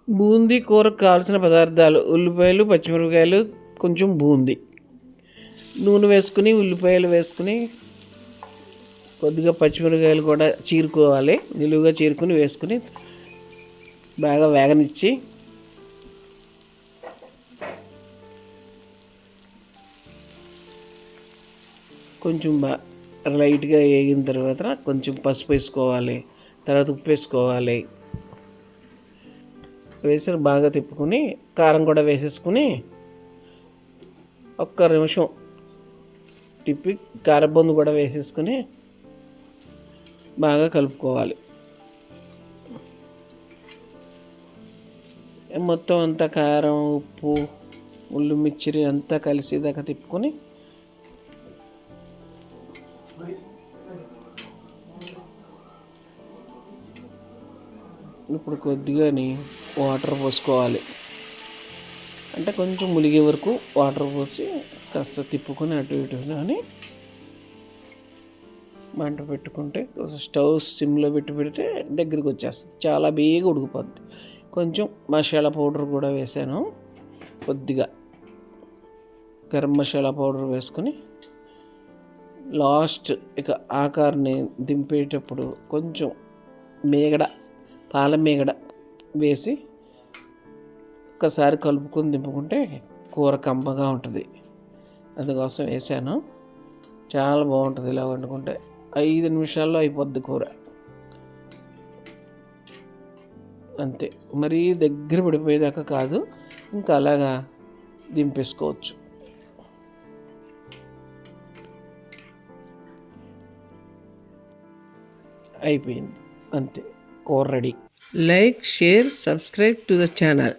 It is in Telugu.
బూందీ కూరకు కావాల్సిన పదార్థాలు: ఉల్లిపాయలు, పచ్చిమిరపకాయలు, కొంచెం బూందీ, నూనె వేసుకుని ఉల్లిపాయలు వేసుకుని కొద్దిగా పచ్చిమిరపకాయలు కూడా చీరుకోవాలి. నిలువుగా చీరుకుని వేసుకుని బాగా వేగనిచ్చి కొంచెం లైట్గా వేగిన తర్వాత కొంచెం పసుపు వేసుకోవాలి. తర్వాత ఉప్పు వేసుకోవాలి. వేసి బాగా తిప్పుకొని కారం కూడా వేసేసుకుని ఒక్క నిమిషం తిప్పి కారబొందు కూడా వేసేసుకుని బాగా కలుపుకోవాలి. మొత్తం అంతా కారం, ఉప్పు, ఉల్లి, మిర్చి అంతా కలిసేదాకా తిప్పుకొని ఇప్పుడు కొద్దిగా వాటర్ పోసుకోవాలి. అంటే కొంచెం ములిగే వరకు వాటర్ పోసి కాస్త తిప్పుకొని అటు ఇటు అని మంట పెట్టుకుంటే స్టవ్ సిమ్లో పెడితే దగ్గరికి వచ్చేస్తుంది. చాలా బేగా ఉడికిపోద్ది. కొంచెం మసాలా పౌడర్ కూడా వేసాను. కొద్దిగా గరం మసాలా పౌడర్ వేసుకొని లాస్ట్ ఇక ఆకారాన్ని దింపేటప్పుడు కొంచెం మేగడ, పాల మేగడ వేసి ఒక్కసారి కలుపుకొని దింపుకుంటే కూర కమ్మగా ఉంటుంది. అందుకోసం వేసాను. చాలా బాగుంటుంది. ఇలా వండుకుంటే 5 నిమిషాల్లో అయిపోద్ది కూర. అంతే, మరీ దగ్గర పడిపోయేదాకా కాదు, ఇంకా అలాగా దింపేసుకోవచ్చు. అయిపోయింది, అంతే, కూర ready. Like, share, subscribe to the channel.